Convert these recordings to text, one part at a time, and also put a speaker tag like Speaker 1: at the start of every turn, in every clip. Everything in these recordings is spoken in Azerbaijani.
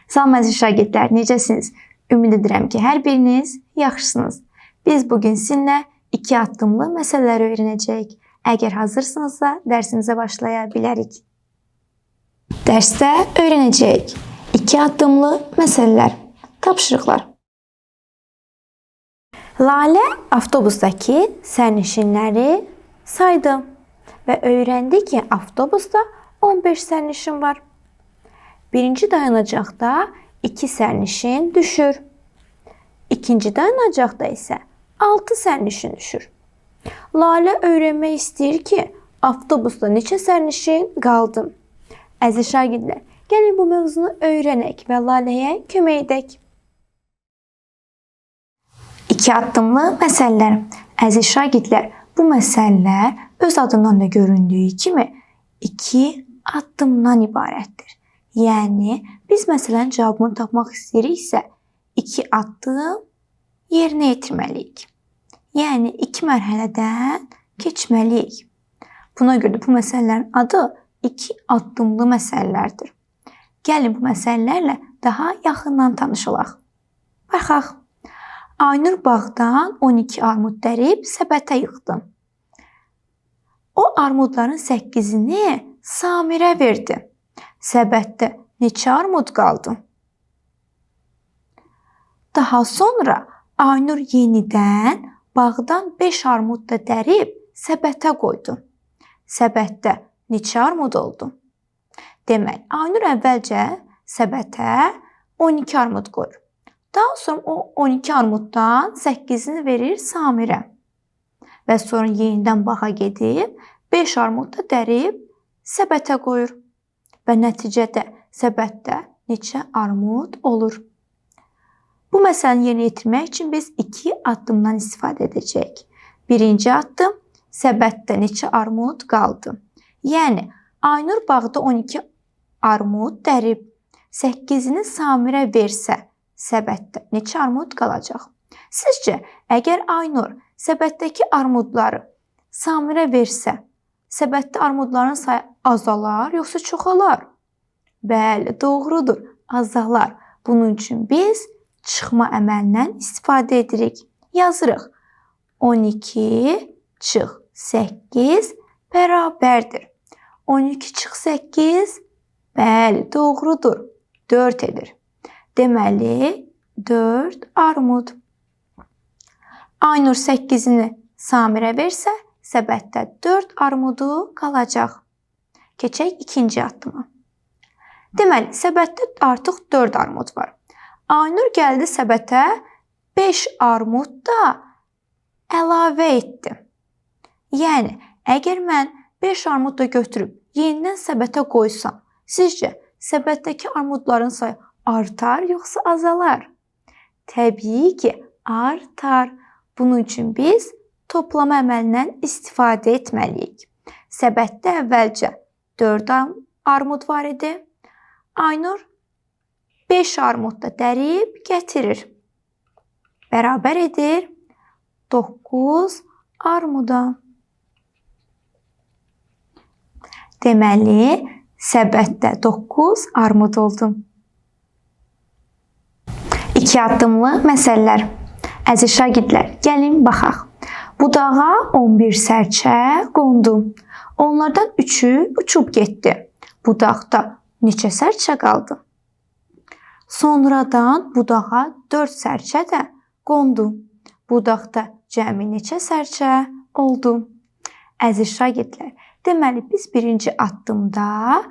Speaker 1: Salam əziz şagirdlər, necəsiniz? Ümid edirəm ki, hər biriniz yaxşısınız. Biz bugün sizinlə 2 addımlı məsələləri öyrənəcəyik. Əgər hazırsınızsa, dərsimizə başlaya bilərik. Dərsdə öyrənəcəyik 2 addımlı məsələlər, tapşırıqlar. Lalə avtobusdakı sərnişinləri saydı və öyrəndi ki, avtobusda 15 sərnişin var. Birinci dayanacaqda 2 sərnişin düşür. İkinci dayanacaqda isə 6 sərnişin düşür. Lalə öyrənmək istəyir ki, avtobusda neçə sərnişin qaldı? Əziz şagirdlər, gəlin bu mövzunu öyrənək və Laləyə kömək edək. 2 addımlı məsələlər. Əziz şagirdlər, bu məsələlər öz adından da göründüyü kimi 2 addımdan ibarətdir. Yəni, biz məsələnin cavabını tapmaq istəyiriksə, 2 addım yerinə yetirməliyik. Yəni, 2 mərhələdən keçməliyik. Buna görə bu məsələlərin adı 2 addımlı məsələlərdir. Gəlin bu məsələlərlə daha yaxından tanışılaq. Baxaq. Aynur bağdan 12 armud dərib səbətə yığdı. O armudların 8-ini Samirə verdi. Səbətdə neçə armud qaldı? Daha sonra Aynur yenidən bağdan 5 armud da dərib səbətə qoydu. Səbətdə neçə armud oldu? Demək, Aynur əvvəlcə səbətə 12 armud qoyur. Daha sonra o 12 armuddan 8-ini verir Samirə. Və sonra yenidən bağa gedib 5 armud da dərib səbətə qoyur. Və nəticədə səbətdə neçə armud olur? Bu məsələni yerinə yetirmək üçün biz 2 addımdan istifadə edəcəyik. Birinci addım, səbətdə neçə armud qaldı? Yəni, Aynur bağda 12 armud dərib 8-ini Samirə versə, səbətdə neçə armud qalacaq? Sizcə, əgər Aynur səbətdəki armudları Samirə versə, səbətdə armudların sayı azalar, yoxsa çoxalar? Bəli, doğrudur, azalar. Bunun üçün biz çıxma əməlindən istifadə edirik. Yazırıq. 12 çıx 8 bərabərdir. 12 çıx 8, bəli, doğrudur, 4 edir. Deməli, 4 armud. Aynur 8-ini Samirə versə, səbətdə 4 armudu qalacaq. Keçək ikinci addıma. Deməli, səbətdə artıq 4 armud var. Aynur gəldi səbətə 5 armud da əlavə etdi. Yəni, əgər mən 5 armud da götürüb yenidən səbətə qoysam, sizcə səbətdəki armudların sayı artar yoxsa azalar? Təbii ki, artar. Bunun üçün biz toplama əməlindən istifadə etməliyik. Səbətdə əvvəlcə 4 armud var idi. Aynur 5 armud da dərib gətirir. Bərabər edir 9 armuda. Deməli, səbətdə 9 armud oldu. 2 addımlı məsələlər. Əziz şagirdlər, gəlin baxaq. Budağa 11 sərçə qondu. Onlardan 3-ü uçub getdi. Budaqda neçə sərçə qaldı? Sonradan budağa 4 sərçə də qondu. Budaqda cəmi neçə sərçə oldu? Əziz şagirdlər, deməli biz birinci addımda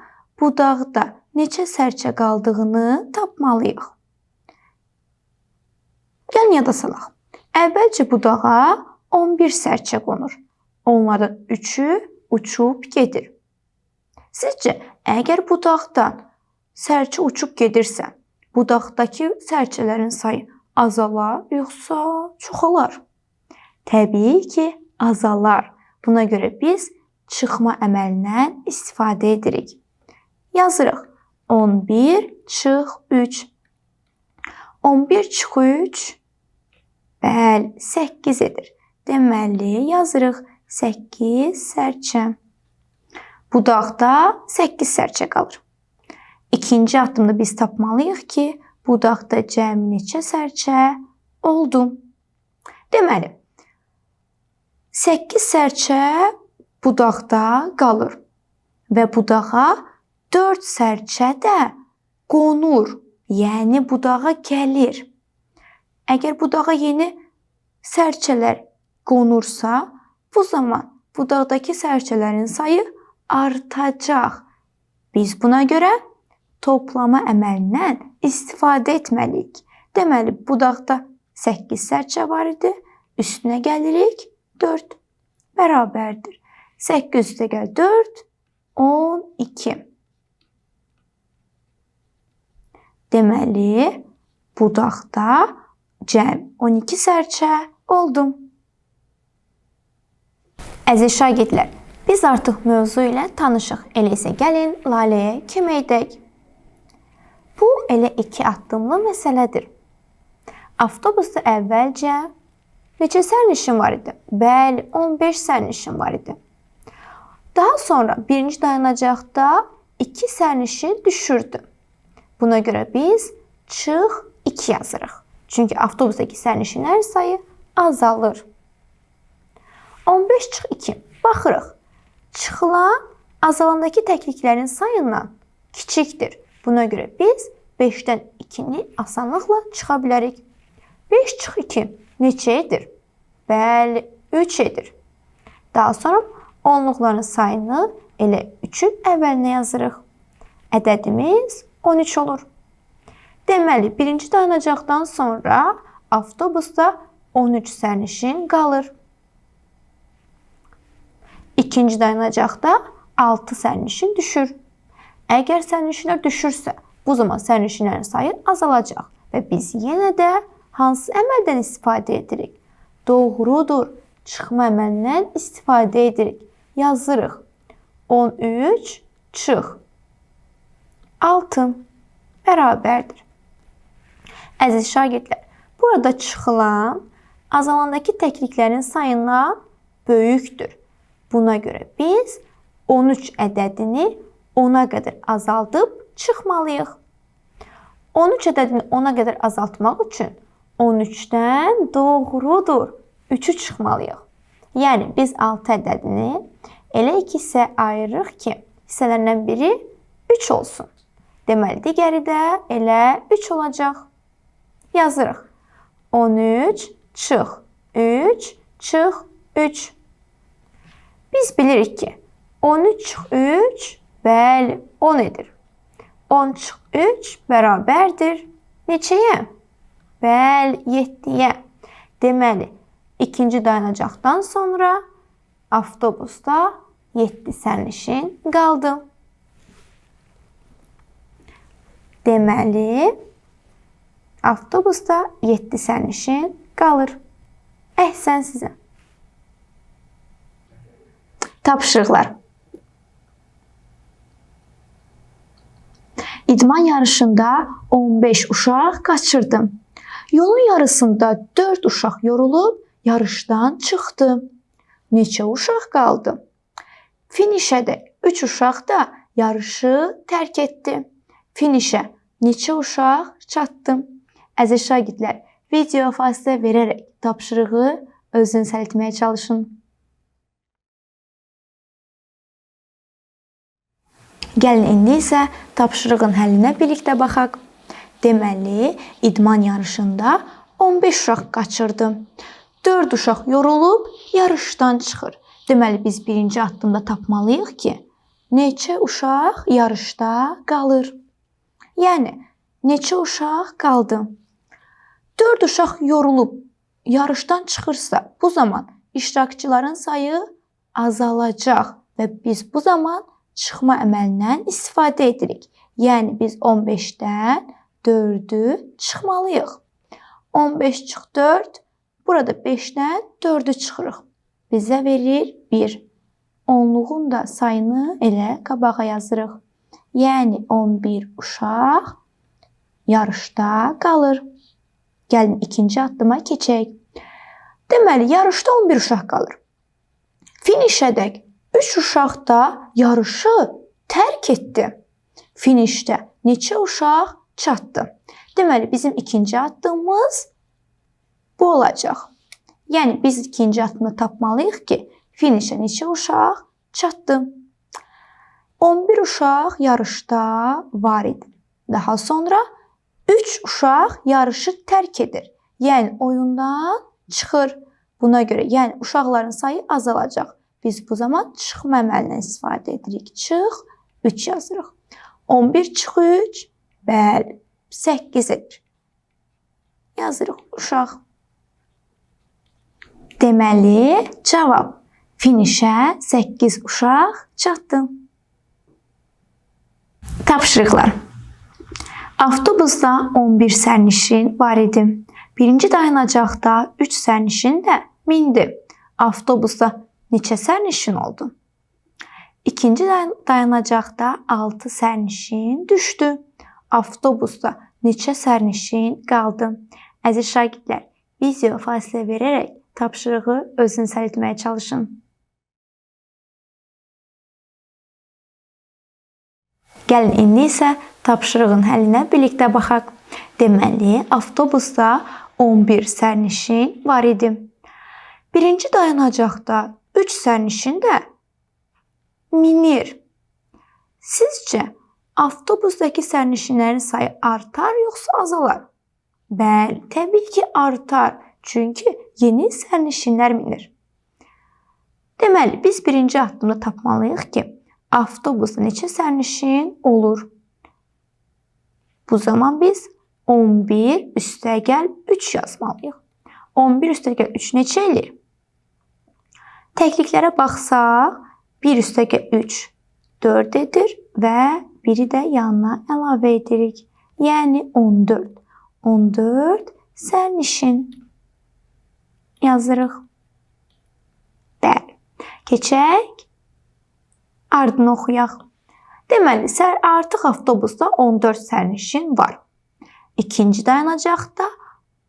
Speaker 1: budaqda neçə sərçə qaldığını tapmalıyıq. Gəlin yada salaq. Əvvəlcə budağa 11 sərçə qonur. Onlardan 3-ü uçub gedir. Sizcə, əgər budaqdan sərçə uçub gedirsə, budaqdakı sərçələrin sayı azalar yoxsa çoxalar? Təbii ki, azalar. Buna görə biz çıxma əməlindən istifadə edirik. Yazırıq. 11 çıx 3. 11 çıx 3, bəli, 8 edir. Deməli, yazırıq 8 sərçə. Budaqda 8 sərçə qalır. İkinci addımda biz tapmalıyıq ki, budaqda cəmi neçə sərçə oldu. Deməli, 8 sərçə budaqda qalır və budağa 4 sərçə də qonur, yəni budağa gəlir. Əgər budağa yeni sərçələr qonursa, bu zaman budaqdakı sərçələrin sayı artacaq. Biz buna görə toplama əməlindən istifadə etməliyik. Deməli, budaqda 8 sərçə var idi. Üstünə gəlirik 4 bərabərdir. 8 üstə gəl 4, 12. Deməli, budaqda cəm 12 sərçə oldu. Əziz şagirdlər, biz artıq mövzu ilə tanışıq. Elə isə gəlin Laləyə kömək edək. Bu elə 2 addımlı məsələdir. Avtobusda əvvəlcə neçə sərnişin var idi? Bəli, 15 sərnişin var idi. Daha sonra birinci dayanacaqda 2 sərnişin düşürdü. Buna görə biz çıx 2 yazırıq. Çünki avtobusdakı sərnişinlər sayı azalır. 15 çıx 2. Baxırıq. Çıxılan azalandakı təkliklərin sayından kiçikdir. Buna görə biz 5-dən 2-ni asanlıqla çıxa bilərik. 5 çıx 2 neçə edir? Bəli, 3 edir. Daha sonra onluqların sayını elə 3-ün əvvəlinə yazırıq. Ədədimiz 13 olur. Deməli, birinci dayanacaqdan sonra avtobusda 13 sərnişin qalır. İkinci dayanacaqda 6 sərnişin düşür. Əgər sərnişinlər düşürsə, bu zaman sərnişinlərin sayı azalacaq və biz yenə də hansı əməldən istifadə edirik? Doğrudur, çıxma əməlindən istifadə edirik. Yazırıq. 13 çıx 6 bərabərdir. Əziz şagirdlər, burada çıxılan azalandakı təkliklərin sayından böyükdür. Buna görə biz 13 ədədini 10-a qədər azaldıb çıxmalıyıq. 13 ədədini 10-a qədər azaltmaq üçün 13-dən doğrudur 3-ü çıxmalıyıq. Yəni biz 6 ədədini elə 2 hissə ayırırıq ki, hissələrindən biri 3 olsun. Deməli, digəri də elə 3 olacaq. Yazırıq. 13 çıx 3 çıx 3. Biz bilirik ki, 13 çıx 3, bəli, 10 edir. 10 çıx 3 bərabərdir neçəyə? Bəli, 7-yə. Deməli, ikinci dayanacaqdan sonra avtobusda 7 sərnişin qaldı. Deməli, avtobusda 7 sərnişin qalır. Əhsən sizə. Tapşırıqlar. İdman yarışında 15 uşaq qaçırdı. Yolun yarısında 4 uşaq yorulub yarışdan çıxdı. Neçə uşaq qaldı? Finişədə 3 uşaq da yarışı tərk etdi. Finişə neçə uşaq çatdı? Əziz şagirdlər, videoya fasilə verərək tapşırığı özünüz həll etməyə çalışın. Gəlin indi isə tapşırığın həllinə birlikdə baxaq. Deməli, idman yarışında 15 uşaq qaçırdı. 4 uşaq yorulub yarışdan çıxır. Deməli, biz birinci addımda tapmalıyıq ki, neçə uşaq yarışda qalır? Yəni, neçə uşaq qaldı? 4 uşaq yorulub yarışdan çıxırsa, bu zaman iştirakçıların sayı azalacaq və biz bu zaman çıxma əməlindən istifadə edirik. Yəni, biz 15-dən 4-ü çıxmalıyıq. 15 çıx 4, burada 5-dən 4-ü çıxırıq. Bizə verir 1. Onluğun da sayını elə qabağa yazırıq. Yəni, 11 uşaq yarışda qalır. Gəlin, ikinci addıma keçək. Deməli, yarışda 11 uşaq qalır. Finişədək 3 uşaq da yarışı tərk etdi. Finişdə neçə uşaq çatdı? Deməli, bizim ikinci addımımız bu olacaq. Yəni, biz ikinci addımda tapmalıyıq ki, finişə neçə uşaq çatdı? 11 uşaq yarışda var idi. Daha sonra 3 uşaq yarışı tərk edir. Yəni, oyundan çıxır. Buna görə, yəni uşaqların sayı azalacaq. Biz bu zaman çıxma əməlindən istifadə edirik. Çıx, 3 yazırıq. 11 çıx 3, bəli, 8 edir. Yazırıq uşaq. Deməli, cavab finişə 8 uşaq çatdı. Tapşırıqlar. Avtobusda 11 sərnişin var idi. Birinci dayanacaqda 3 sərnişin də mindi. Avtobusda neçə sərnişin oldu? İkinci dayanacaqda 6 sərnişin düşdü. Avtobusda neçə sərnişin qaldı? Əziz şagirdlər, videoya fasilə verərək tapşırığı özünüz həll etməyə çalışın. Gəlin indi isə tapşırığın həllinə birlikdə baxaq. Deməli, avtobusda 11 sərnişin var idi. Birinci dayanacaqda 3 sərnişin də minir. Sizcə, avtobusdakı sərnişinlərin sayı artar yoxsa azalar? Bəli, təbii ki, artar. Çünki yeni sərnişinlər minir. Deməli, biz birinci addımda tapmalıyıq ki, avtobusda neçə sərnişin olur? Bu zaman biz 11 üstəgəl 3 yazmalıyıq. 11 üstəgəl 3 neçə eləyir? Təkliklərə baxsaq, 1 üstəgəl 3 4 edir və biri də yanına əlavə edirik. Yəni 14. 14 sərnişin yazırıq. Bəli. Keçək. Ardını oxuyaq. Deməli, artıq avtobusda 14 sərnişin var. İkinci dayanacaqda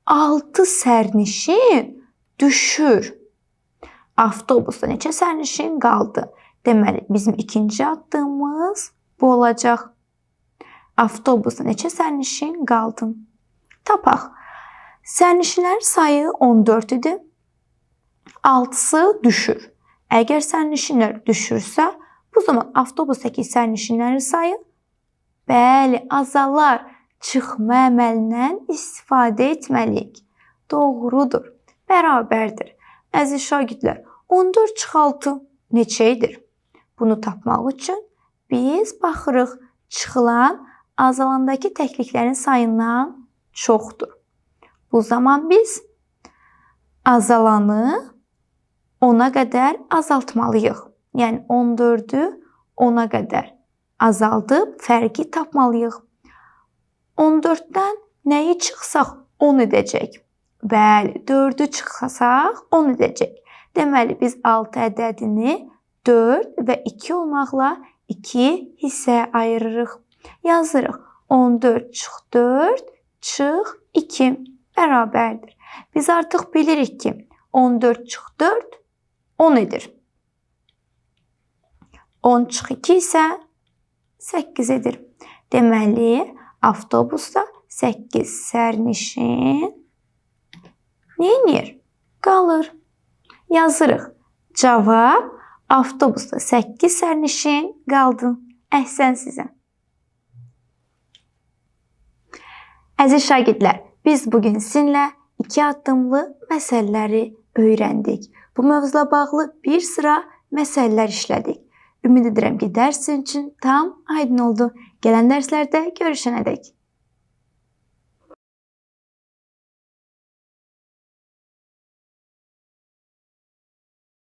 Speaker 1: 6 sərnişin düşür. Avtobusda neçə sərnişin qaldı? Deməli, bizim ikinci addımımız bu olacaq. Avtobusda neçə sərnişin qaldı? Tapaq. Sərnişinlərin sayı 14 idi. 6-sı düşür. Əgər sərnişinlər düşürsə, bu zaman avtobusdakı sərnişinlərin sayı bəli, azalar. Çıxma əməlindən istifadə etməliyik. Doğrudur. Bərabərdir. Əziz şagirdlər, 14 çıx 6 neçə edir? Bunu tapmaq üçün biz baxırıq. Çıxılan azalandakı təkliklərin sayından çoxdur. Bu zaman biz azalanı 10-a qədər azaltmalıyıq. Yəni 14-ü 10-a qədər azaldıb fərqi tapmalıyıq. 14-dən nəyi çıxsaq 10 edəcək. Bəli, 4-ü çıxsaq 10 edəcək. Deməli, biz 6 ədədini 4 və 2 olmaqla 2 hissəyə ayırırıq. Yazırıq. 14 çıx 4 çıx 2 bərabərdir. Biz artıq bilirik ki, 14 çıx 4 10 edir. 10 çıx 2 isə 8 edir. Deməli, avtobusda 8 sərnişin neynir? Qalır. Yazırıq. Cavab avtobusda 8 sərnişin qaldı. Əhsən sizə. Əziz şagirdlər, biz bugün sizinlə 2 addımlı məsələləri öyrəndik. Bu mövzula bağlı bir sıra məsələlər işlədik. Ümid edirəm ki, dərs sizin üçün tam aydın oldu. Gələn dərslərdə görüşənədək.